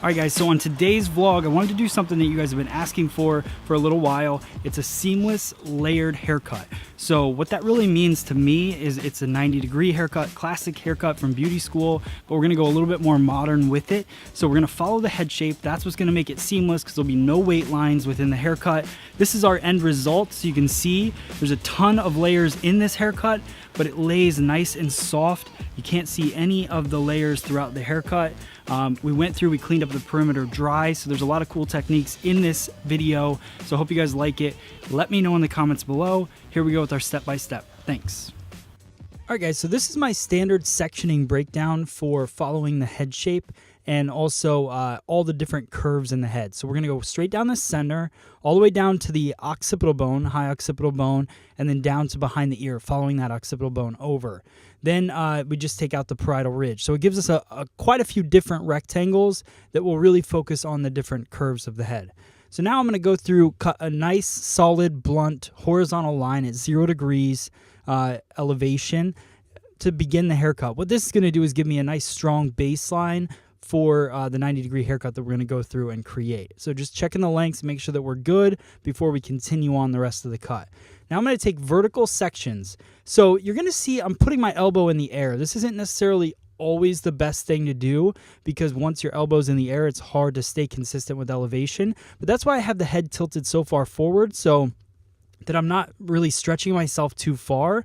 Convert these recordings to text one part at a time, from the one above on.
Alright guys, so on today's vlog, I wanted to do something that you guys have been asking for a little while. It's a seamless layered haircut. So what that really means to me is it's a 90-degree haircut, classic haircut from beauty school, but we're gonna go a little bit more modern with it. So we're gonna follow the head shape. That's what's gonna make it seamless because there'll be no weight lines within the haircut. This is our end result. So you can see there's a ton of layers in this haircut, but it lays nice and soft. You can't see any of the layers throughout the haircut. We cleaned up the perimeter dry, so there's a lot of cool techniques in this video, so I hope you guys like it. Let me know in the comments below. Here we go with our step-by-step. Thanks. Alright guys, so this is my standard sectioning breakdown for following the head shape and also all the different curves in the head. So we're going to go straight down the center, all the way down to the occipital bone, high occipital bone, and then down to behind the ear, following that occipital bone over. Then we just take out the parietal ridge. So it gives us quite a few different rectangles that will really focus on the different curves of the head. So now I'm going to go through, cut a nice, solid, blunt, horizontal line at 0 degrees elevation to begin the haircut. What this is going to do is give me a nice, strong baseline for the 90-degree haircut that we're going to go through and create. So just checking the lengths, make sure that we're good before we continue on the rest of the cut. Now I'm going to take vertical sections. So you're going to see I'm putting my elbow in the air. This isn't necessarily always the best thing to do because once your elbow's in the air, it's hard to stay consistent with elevation. But that's why I have the head tilted so far forward, so that I'm not really stretching myself too far.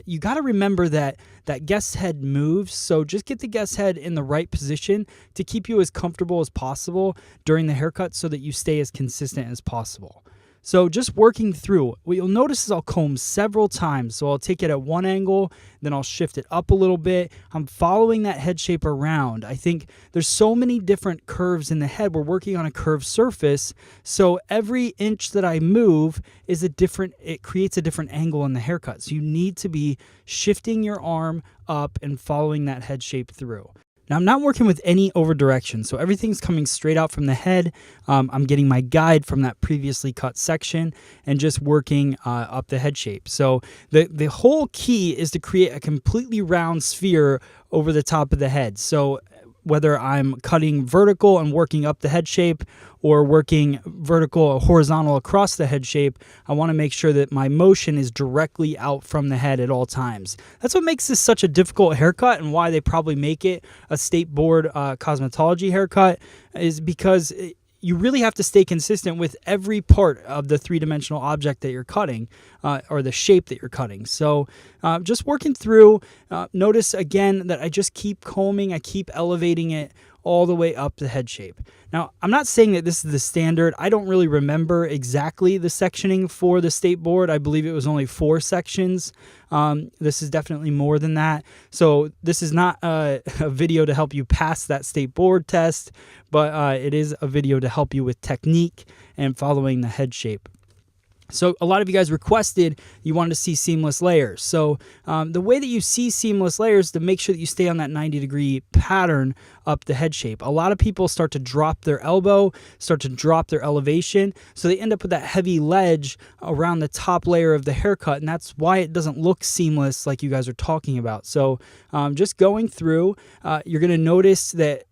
You got to remember that guest head moves, so just get the guest head in the right position to keep you as comfortable as possible during the haircut so that you stay as consistent as possible. So just working through, what you'll notice is I'll comb several times. So I'll take it at one angle, then I'll shift it up a little bit. I'm following that head shape around. I think there's so many different curves in the head. We're working on a curved surface. So every inch that I move is it creates a different angle in the haircut. So you need to be shifting your arm up and following that head shape through. Now, I'm not working with any over direction, so everything's coming straight out from the head. I'm getting my guide from that previously cut section and just working up the head shape. So the whole key is to create a completely round sphere over the top of the head. So whether I'm cutting vertical and working up the head shape or working vertical or horizontal across the head shape, I want to make sure that my motion is directly out from the head at all times. That's what makes this such a difficult haircut and why they probably make it a state board cosmetology haircut is because you really have to stay consistent with every part of the three-dimensional object that you're cutting or the shape that you're cutting. So just working through, notice again that I just keep combing, I keep elevating it all the way up the head shape. Now, I'm not saying that this is the standard. I don't really remember exactly the sectioning for the state board. I believe it was only 4 sections. This is definitely more than that. So this is not a video to help you pass that state board test, but it is a video to help you with technique and following the head shape. So a lot of you guys requested you wanted to see seamless layers. So the way that you see seamless layers to make sure that you stay on that 90-degree pattern up the head shape. A lot of people start to drop their elbow, start to drop their elevation, so they end up with that heavy ledge around the top layer of the haircut, and that's why it doesn't look seamless like you guys are talking about. So just going through, you're going to notice that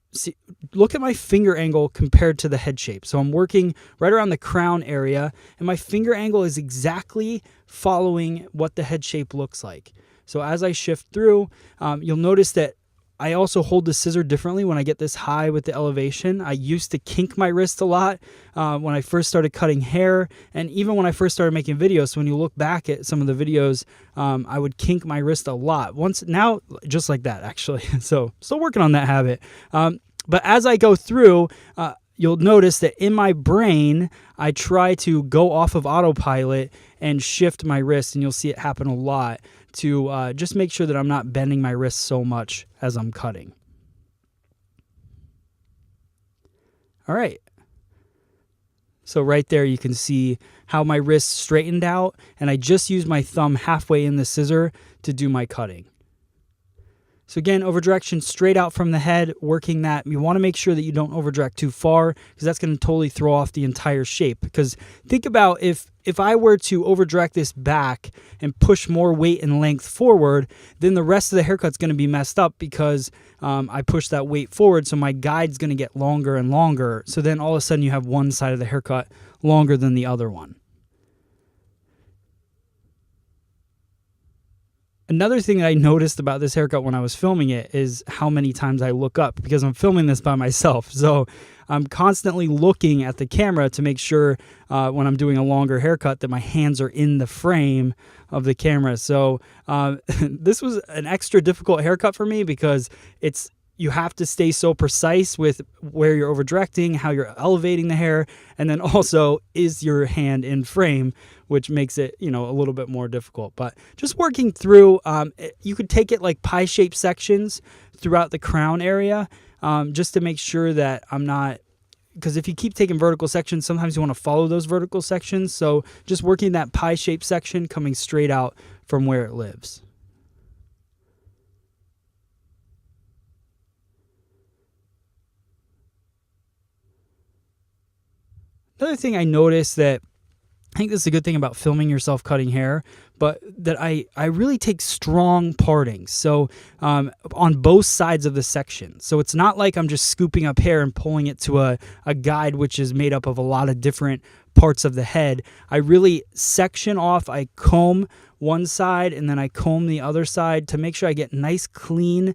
look at my finger angle compared to the head shape. So I'm working right around the crown area, and my finger angle is exactly following what the head shape looks like. So as I shift through, you'll notice that I also hold the scissor differently when I get this high with the elevation. I used to kink my wrist a lot when I first started cutting hair, and even when I first started making videos. So when you look back at some of the videos, I would kink my wrist a lot. Now, just like that, actually. So still working on that habit. But as I go through, you'll notice that in my brain, I try to go off of autopilot and shift my wrist, and you'll see it happen a lot to just make sure that I'm not bending my wrist so much as I'm cutting. All right. So right there you can see how my wrist straightened out, and I just used my thumb halfway in the scissor to do my cutting. So again, over direction straight out from the head, working that. You want to make sure that you don't over direct too far, because that's going to totally throw off the entire shape. Because think about if I were to over direct this back and push more weight and length forward, then the rest of the haircut's going to be messed up because I pushed that weight forward, so my guide's going to get longer and longer. So then all of a sudden you have one side of the haircut longer than the other one. Another thing that I noticed about this haircut when I was filming it is how many times I look up, because I'm filming this by myself. So I'm constantly looking at the camera to make sure when I'm doing a longer haircut that my hands are in the frame of the camera. So this was an extra difficult haircut for me because you have to stay so precise with where you're over directing, how you're elevating the hair, and then also is your hand in frame, which makes it, a little bit more difficult. But just working through, you could take it like pie-shaped sections throughout the crown area, just to make sure that I'm not, because if you keep taking vertical sections, sometimes you want to follow those vertical sections. So just working that pie-shaped section coming straight out from where it lives. Another thing I noticed that I think this is a good thing about filming yourself cutting hair, but that I really take strong partings. So on both sides of the section. So it's not like I'm just scooping up hair and pulling it to a guide, which is made up of a lot of different parts of the head. I really section off, I comb one side and then I comb the other side to make sure I get nice clean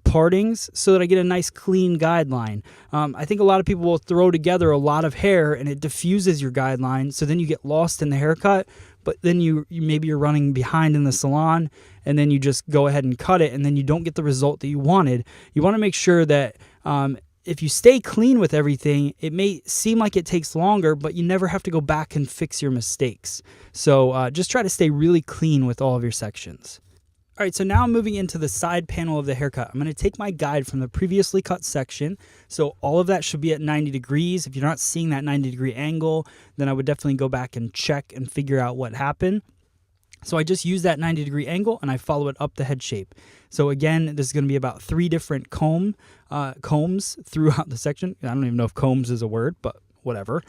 partings so that I get a nice clean guideline. I think a lot of people will throw together a lot of hair and it diffuses your guideline, so then you get lost in the haircut, but then you maybe you're running behind in the salon and then you just go ahead and cut it and then you don't get the result that you wanted. You want to make sure that if you stay clean with everything, it may seem like it takes longer, but you never have to go back and fix your mistakes. So just try to stay really clean with all of your sections. All right, so now I'm moving into the side panel of the haircut. I'm going to take my guide from the previously cut section. So all of that should be at 90 degrees. If you're not seeing that 90-degree angle, then I would definitely go back and check and figure out what happened. So I just use that 90-degree angle and I follow it up the head shape. So again, this is going to be about 3 different combs throughout the section. I don't even know if combs is a word, but whatever.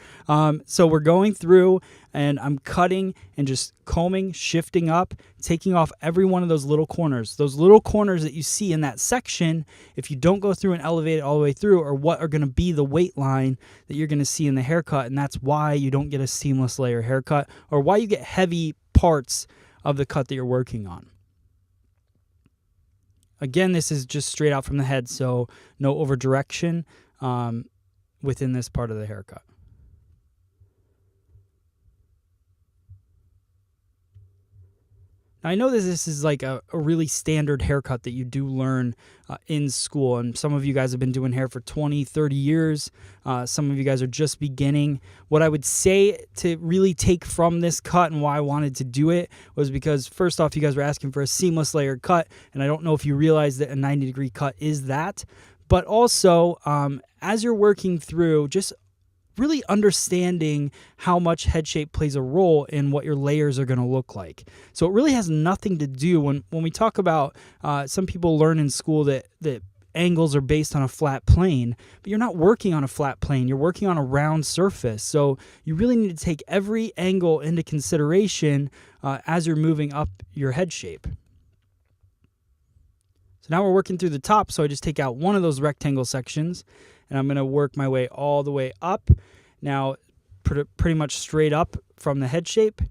So we're going through and I'm cutting and just combing, shifting up, taking off every one of those little corners. Those little corners that you see in that section, if you don't go through and elevate it all the way through, are what are going to be the weight line that you're going to see in the haircut. And that's why you don't get a seamless layer haircut, or why you get heavy parts of the cut that you're working on. Again, this is just straight out from the head, so no over direction within this part of the haircut. Now, I know that this is like a really standard haircut that you do learn in school, and some of you guys have been doing hair for 20, 30 years. Some of you guys are just beginning. What I would say to really take from this cut and why I wanted to do it was because, first off, you guys were asking for a seamless layered cut, and I don't know if you realize that a 90-degree cut is that. But also, as you're working through, just really understanding how much head shape plays a role in what your layers are going to look like. So it really has nothing to do when we talk about some people learn in school that angles are based on a flat plane, but you're not working on a flat plane. You're working on a round surface. So you really need to take every angle into consideration as you're moving up your head shape. So now we're working through the top, so I just take out one of those rectangle sections, and I'm going to work my way all the way up. Now, pretty much straight up from the head shape.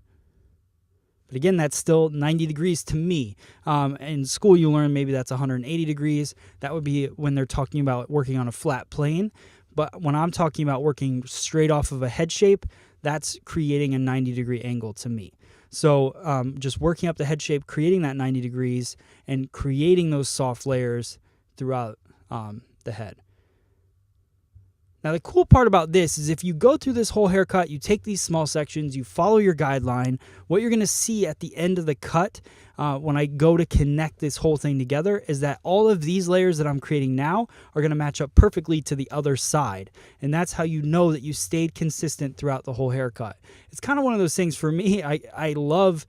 But again, that's still 90 degrees to me. In school, you learn maybe that's 180 degrees. That would be when they're talking about working on a flat plane. But when I'm talking about working straight off of a head shape, that's creating a 90-degree angle to me. So just working up the head shape, creating that 90 degrees, and creating those soft layers throughout the head. Now, the cool part about this is if you go through this whole haircut, you take these small sections, you follow your guideline, what you're going to see at the end of the cut when I go to connect this whole thing together is that all of these layers that I'm creating now are going to match up perfectly to the other side. And that's how you know that you stayed consistent throughout the whole haircut. It's kind of one of those things for me. I love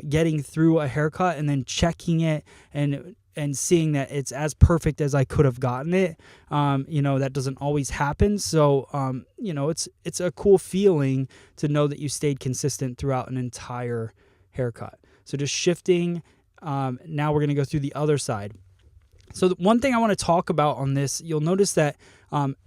getting through a haircut and then checking it and seeing that it's as perfect as I could have gotten it. That doesn't always happen. So, it's a cool feeling to know that you stayed consistent throughout an entire haircut. So just shifting, now we're going to go through the other side. So one thing I want to talk about on this, you'll notice that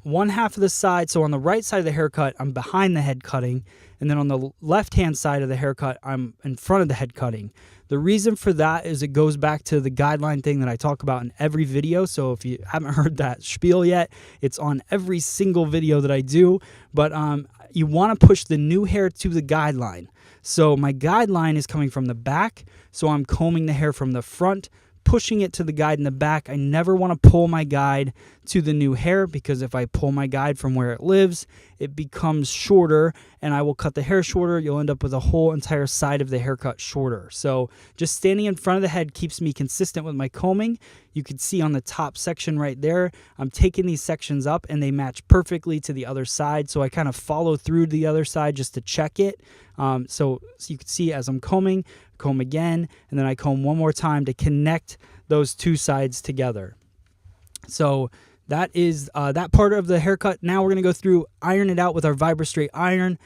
one half of the side, so on the right side of the haircut, I'm behind the head cutting. And then on the left-hand side of the haircut, I'm in front of the head cutting. The reason for that is it goes back to the guideline thing that I talk about in every video. So if you haven't heard that spiel yet, it's on every single video that I do. But you want to push the new hair to the guideline. So my guideline is coming from the back. So I'm combing the hair from the front, pushing it to the guide in the back. I never want to pull my guide to the new hair, because if I pull my guide from where it lives, it becomes shorter and I will cut the hair shorter. You'll end up with a whole entire side of the haircut shorter. So just standing in front of the head keeps me consistent with my combing. You can see on the top section right there, I'm taking these sections up and they match perfectly to the other side. So I kind of follow through the other side just to check it. So you can see as I'm combing, comb again, and then I comb one more time to connect those two sides together. So that is that part of the haircut. Now we're going to go through, iron it out with our Vibra Straight iron.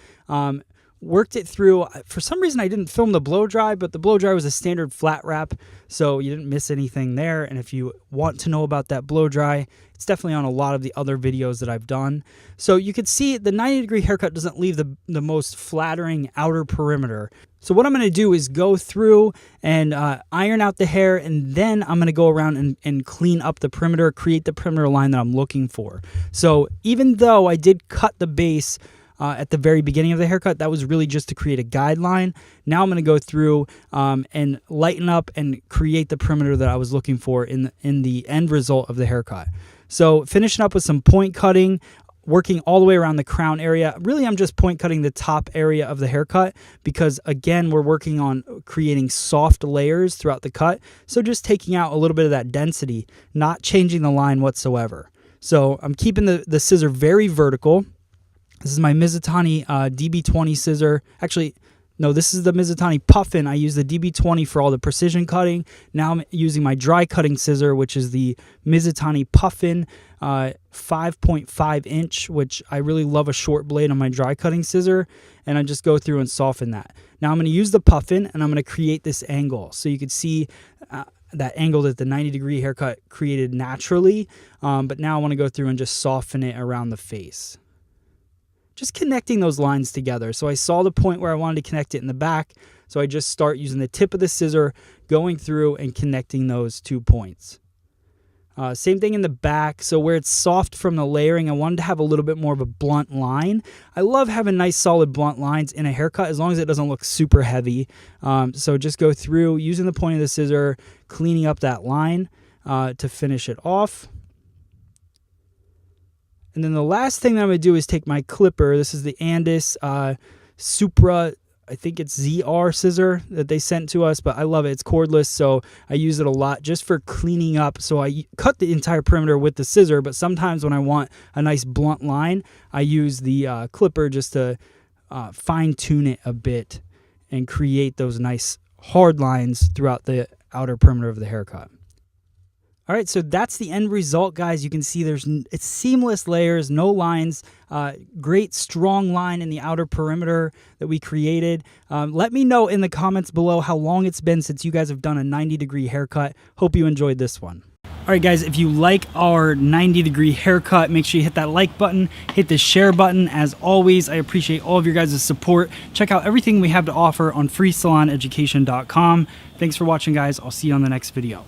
Worked it through. For some reason, I didn't film the blow dry, but the blow dry was a standard flat wrap, so you didn't miss anything there. And if you want to know about that blow dry, it's definitely on a lot of the other videos that I've done. So you could see the 90-degree haircut doesn't leave the most flattering outer perimeter. So what I'm going to do is go through and iron out the hair, and then I'm going to go around and clean up the perimeter, create the perimeter line that I'm looking for. So even though I did cut the base at the very beginning of the haircut, that was really just to create a guideline. Now I'm going to go through and lighten up and create the perimeter that I was looking for in the end result of the haircut. So finishing up with some point cutting, working all the way around the crown area. Really, I'm just point cutting the top area of the haircut because, again, we're working on creating soft layers throughout the cut. So just taking out a little bit of that density, not changing the line whatsoever. So I'm keeping the scissor very vertical. This is my Mizutani DB20 scissor. Actually, no, this is the Mizutani Puffin. I use the DB20 for all the precision cutting. Now I'm using my dry cutting scissor, which is the Mizutani Puffin 5.5 inch, which I really love a short blade on my dry cutting scissor. And I just go through and soften that. Now I'm going to use the Puffin and I'm going to create this angle. So you can see that angle that the 90-degree haircut created naturally. But now I want to go through and just soften it around the face. Just connecting those lines together. So I saw the point where I wanted to connect it in the back. So I just start using the tip of the scissor, going through and connecting those 2 points. Same thing in the back. So where it's soft from the layering, I wanted to have a little bit more of a blunt line. I love having nice solid blunt lines in a haircut as long as it doesn't look super heavy. So just go through using the point of the scissor, cleaning up that line to finish it off. And then the last thing that I'm going to do is take my clipper. This is the Andis Supra, I think it's ZR scissor that they sent to us, but I love it. It's cordless, so I use it a lot just for cleaning up. So I cut the entire perimeter with the scissor, but sometimes when I want a nice blunt line, I use the clipper just to fine-tune it a bit and create those nice hard lines throughout the outer perimeter of the haircut. All right, so that's the end result, guys. You can see it's seamless layers, no lines, great strong line in the outer perimeter that we created. Let me know in the comments below how long it's been since you guys have done a 90-degree haircut. Hope you enjoyed this one. All right, guys, if you like our 90-degree haircut, make sure you hit that like button, hit the share button. As always, I appreciate all of your guys' support. Check out everything we have to offer on freesaloneducation.com. Thanks for watching, guys. I'll see you on the next video.